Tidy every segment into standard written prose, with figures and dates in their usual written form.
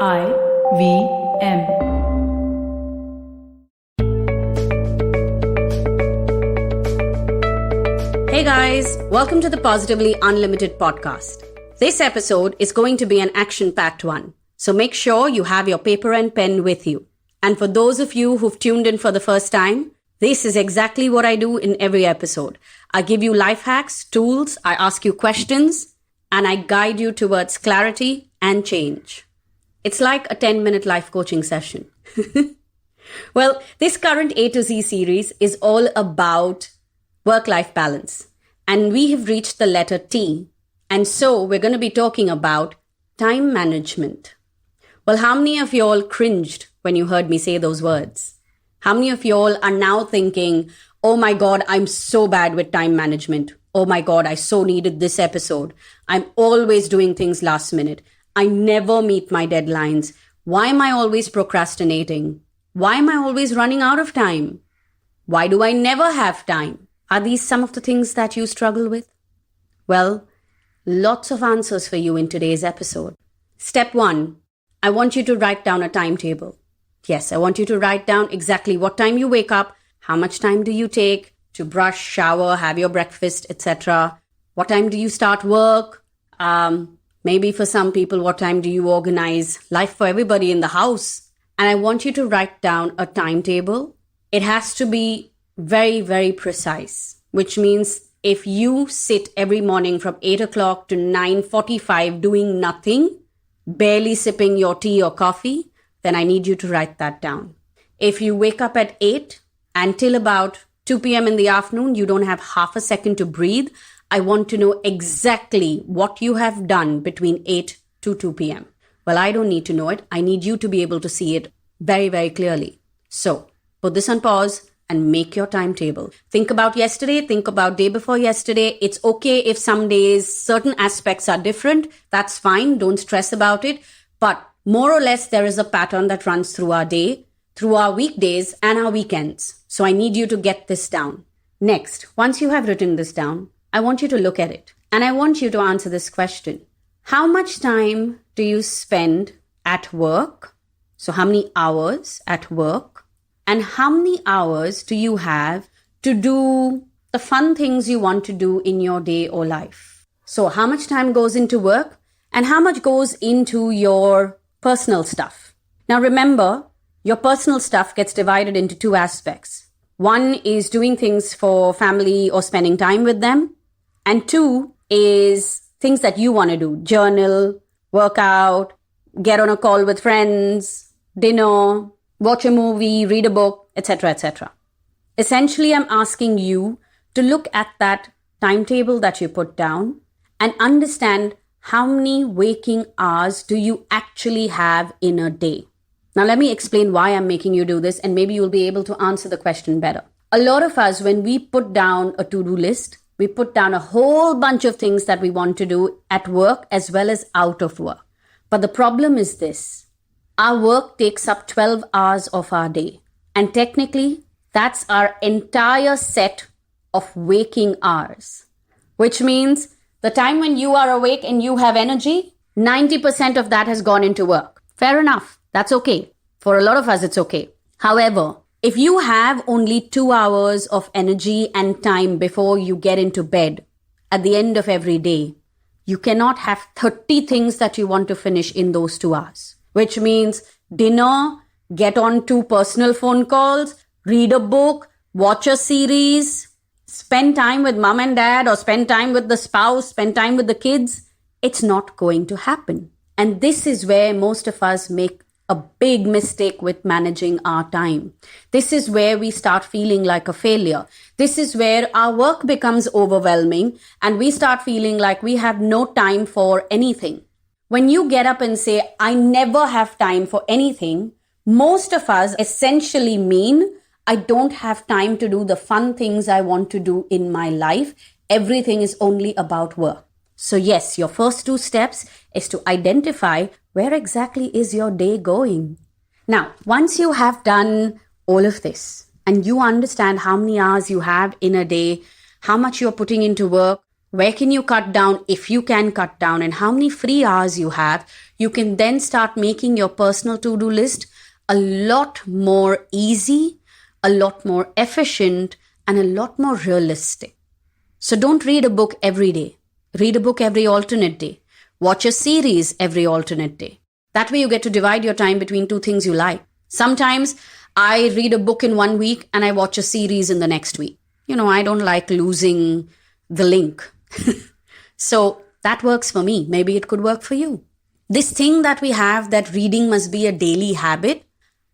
IVM. Hey guys, welcome to the Positively Unlimited podcast. This episode is going to be an action-packed one, so make sure you have your paper and pen with you. And for those of you who've tuned in for the first time, this is exactly what I do in every episode. I give you life hacks, tools, I ask you questions, and I guide you towards clarity and change. It's like a 10-minute life coaching session. Well, this current A to Z series is all about work-life balance. And we have reached the letter T. And so we're going to be talking about time management. Well, how many of you all cringed when you heard me say those words? How many of you all are now thinking, oh my God, I'm so bad with time management. Oh my God, I so needed this episode. I'm always doing things last minute. I never meet my deadlines. Why am I always procrastinating? Why am I always running out of time? Why do I never have time? Are these some of the things that you struggle with? Well, lots of answers for you in today's episode. Step 1, I want you to write down a timetable. Yes, I want you to write down exactly what time you wake up, how much time do you take to brush, shower, have your breakfast, etc. What time do you start work? Maybe for some people, what time do you organize life for everybody in the house? And I want you to write down a timetable. It has to be very, very precise, which means if you sit every morning from 8 o'clock to 9:45 doing nothing, barely sipping your tea or coffee, then I need you to write that down. If you wake up at 8 and till about 2 p.m. in the afternoon, you don't have half a second to breathe, I want to know exactly what you have done between 8 to 2 p.m. Well, I don't need to know it. I need you to be able to see it very, very clearly. So put this on pause and make your timetable. Think about yesterday. Think about day before yesterday. It's okay if some days certain aspects are different. That's fine. Don't stress about it. But more or less, there is a pattern that runs through our day, through our weekdays and our weekends. So I need you to get this down. Next, once you have written this down, I want you to look at it and I want you to answer this question. How much time do you spend at work? So how many hours at work? And how many hours do you have to do the fun things you want to do in your day or life? So how much time goes into work and how much goes into your personal stuff? Now remember, your personal stuff gets divided into two aspects. One is doing things for family or spending time with them. And 2 is things that you want to do. Journal, work out, get on a call with friends, dinner, watch a movie, read a book, etc., etc. Essentially, I'm asking you to look at that timetable that you put down and understand how many waking hours do you actually have in a day. Now, let me explain why I'm making you do this, and maybe you'll be able to answer the question better. A lot of us, when we put down a to-do list, we put down a whole bunch of things that we want to do at work as well as out of work. But the problem is this. Our work takes up 12 hours of our day. And technically, that's our entire set of waking hours. Which means the time when you are awake and you have energy, 90% of that has gone into work. Fair enough. That's okay. For a lot of us, it's okay. However, if you have only 2 hours of energy and time before you get into bed at the end of every day, you cannot have 30 things that you want to finish in those 2 hours, which means dinner, get on 2 personal phone calls, read a book, watch a series, spend time with mom and dad or spend time with the spouse, spend time with the kids. It's not going to happen. And this is where most of us make a big mistake with managing our time. This is where we start feeling like a failure. This is where our work becomes overwhelming and we start feeling like we have no time for anything. When you get up and say, I never have time for anything, most of us essentially mean, I don't have time to do the fun things I want to do in my life. Everything is only about work. So yes, your first 2 steps is to identify where exactly is your day going. Now, once you have done all of this and you understand how many hours you have in a day, how much you're putting into work, where can you cut down if you can cut down, and how many free hours you have, you can then start making your personal to-do list a lot more easy, a lot more efficient, and a lot more realistic. So don't read a book every day. Read a book every alternate day. Watch a series every alternate day. That way you get to divide your time between two things you like. Sometimes I read a book in 1 week and I watch a series in the next week. I don't like losing the link. So that works for me. Maybe it could work for you. This thing that we have, that reading must be a daily habit,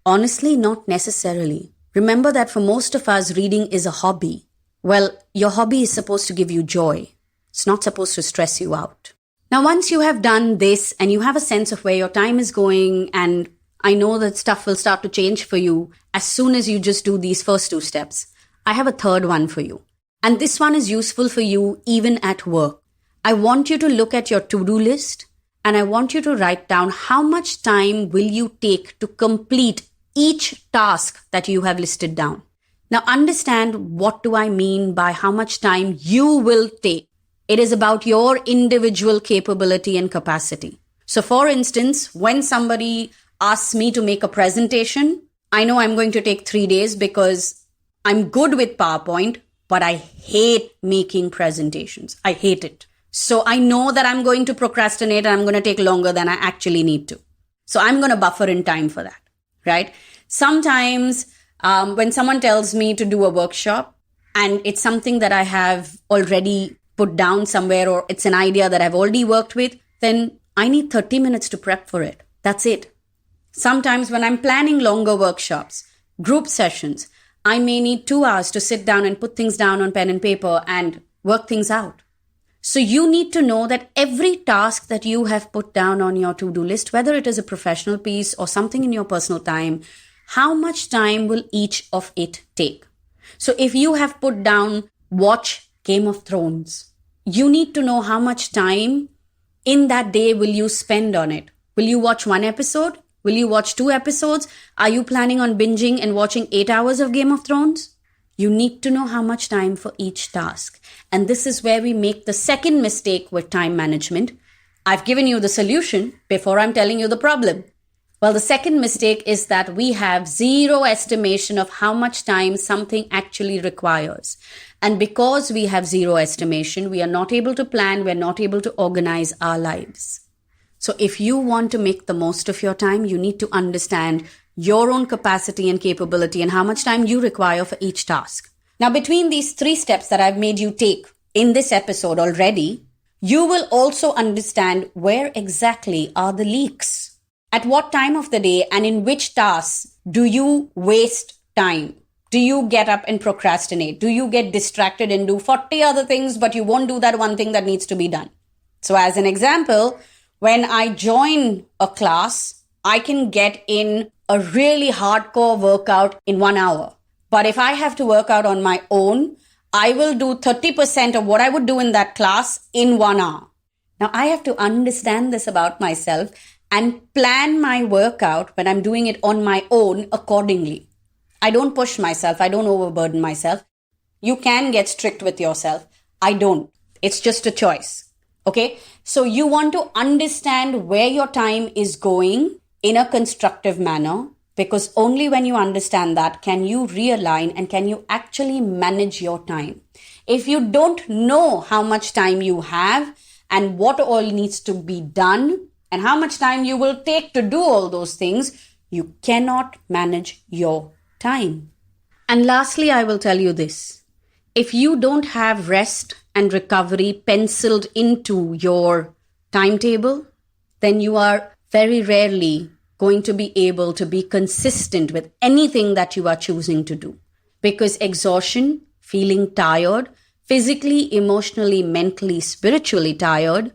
honestly, not necessarily. Remember that for most of us, reading is a hobby. Well, your hobby is supposed to give you joy. It's not supposed to stress you out. Now, once you have done this and you have a sense of where your time is going, and I know that stuff will start to change for you as soon as you just do these first two steps, I have a third one for you. And this one is useful for you even at work. I want you to look at your to-do list and I want you to write down how much time will you take to complete each task that you have listed down. Now understand, what do I mean by how much time you will take? It is about your individual capability and capacity. So for instance, when somebody asks me to make a presentation, I know I'm going to take 3 days because I'm good with PowerPoint, but I hate making presentations. I hate it. So I know that I'm going to procrastinate and I'm going to take longer than I actually need to. So I'm going to buffer in time for that, right? Sometimes when someone tells me to do a workshop and it's something that I have already put down somewhere, or it's an idea that I've already worked with, then I need 30 minutes to prep for it. That's it. Sometimes when I'm planning longer workshops, group sessions, I may need 2 hours to sit down and put things down on pen and paper and work things out. So you need to know that every task that you have put down on your to-do list, whether it is a professional piece or something in your personal time, how much time will each of it take? So if you have put down watch Game of Thrones, you need to know how much time in that day will you spend on it. Will you watch 1 episode? Will you watch 2 episodes? Are you planning on binging and watching 8 hours of Game of Thrones? You need to know how much time for each task. And this is where we make the second mistake with time management. I've given you the solution before I'm telling you the problem. Well, the second mistake is that we have zero estimation of how much time something actually requires. And because we have zero estimation, we are not able to plan, we're not able to organize our lives. So if you want to make the most of your time, you need to understand your own capacity and capability and how much time you require for each task. Now, between these 3 steps that I've made you take in this episode already, you will also understand where exactly are the leaks. At what time of the day and in which tasks do you waste time? Do you get up and procrastinate? Do you get distracted and do 40 other things, but you won't do that one thing that needs to be done? So as an example, when I join a class, I can get in a really hardcore workout in 1 hour. But if I have to work out on my own, I will do 30% of what I would do in that class in 1 hour. Now, I have to understand this about myself and plan my workout when I'm doing it on my own accordingly. I don't push myself. I don't overburden myself. You can get strict with yourself. I don't. It's just a choice. Okay? So you want to understand where your time is going in a constructive manner, because only when you understand that can you realign and can you actually manage your time. If you don't know how much time you have and what all needs to be done and how much time you will take to do all those things, you cannot manage your time. And lastly, I will tell you this. If you don't have rest and recovery penciled into your timetable, then you are very rarely going to be able to be consistent with anything that you are choosing to do. Because exhaustion, feeling tired, physically, emotionally, mentally, spiritually tired,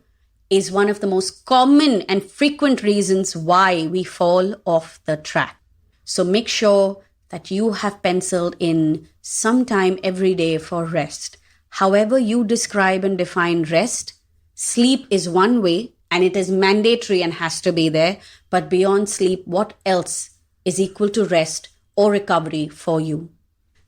is one of the most common and frequent reasons why we fall off the track. So make sure that you have penciled in some time every day for rest. However you describe and define rest, sleep is one way and it is mandatory and has to be there. But beyond sleep, what else is equal to rest or recovery for you?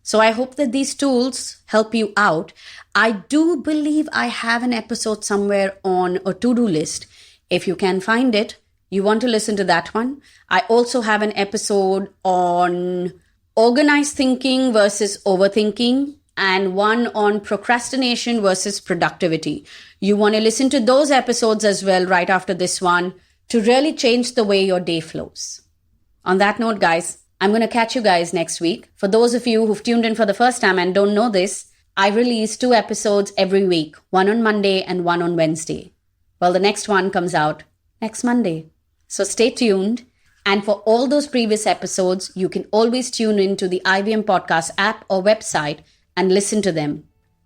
So I hope that these tools help you out. I do believe I have an episode somewhere on a to-do list. If you can find it, you want to listen to that one. I also have an episode on organized thinking versus overthinking, and one on procrastination versus productivity. You want to listen to those episodes as well right after this one to really change the way your day flows. On that note, guys, I'm going to catch you guys next week. For those of you who've tuned in for the first time and don't know this, I release 2 episodes every week, one on Monday and one on Wednesday. Well, the next one comes out next Monday. So stay tuned. And for all those previous episodes, you can always tune in to the IVM Podcast app or website and listen to them.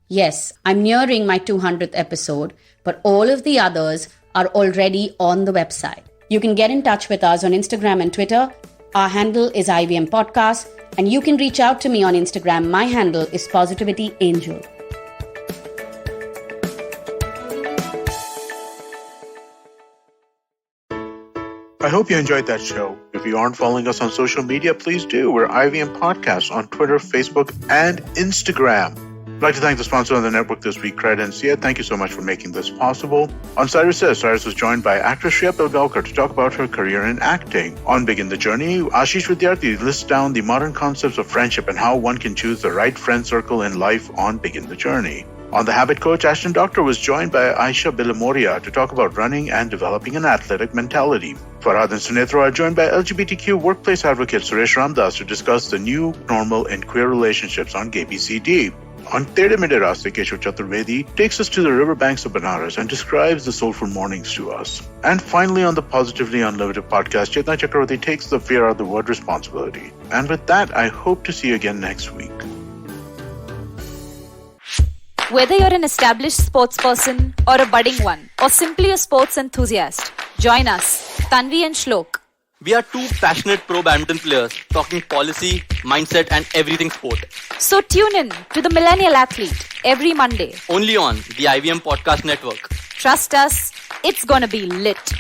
Yes, I'm nearing my 200th episode, but all of the others are already on the website. You can get in touch with us on Instagram and Twitter. Our handle is IVM Podcast, and you can reach out to me on Instagram. My handle is Positivity Angel. I hope you enjoyed that show. If you aren't following us on social media, please do. We're IVM Podcasts on Twitter, Facebook, and Instagram. I'd like to thank the sponsor on the network this week, Credit & Sia. Thank you so much for making this possible. On Cyrus Says, Cyrus was joined by actress Shreya Pilgaonkar to talk about her career in acting. On Begin the Journey, Ashish Vidyarthi lists down the modern concepts of friendship and how one can choose the right friend circle in life on Begin the Journey. On The Habit Coach, Ashton Doctor was joined by Aisha Bilamoria to talk about running and developing an athletic mentality. Farhad and Sunethra are joined by LGBTQ workplace advocate Suresh Ramdas to discuss the new normal in queer relationships on GBCD. On Tere Mere Raaste, Keshav Chaturvedi takes us to the riverbanks of Banaras and describes the soulful mornings to us. And finally, on the Positively Unlimited podcast, Chetna Chakravarthy takes the fear out of the word responsibility. And with that, I hope to see you again next week. Whether you're an established sports person or a budding one, or simply a sports enthusiast, join us, Tanvi and Shlok. We are 2 passionate pro badminton players talking policy, mindset and everything sport. So tune in to the Millennial Athlete every Monday. Only on the IVM Podcast Network. Trust us, it's gonna be lit.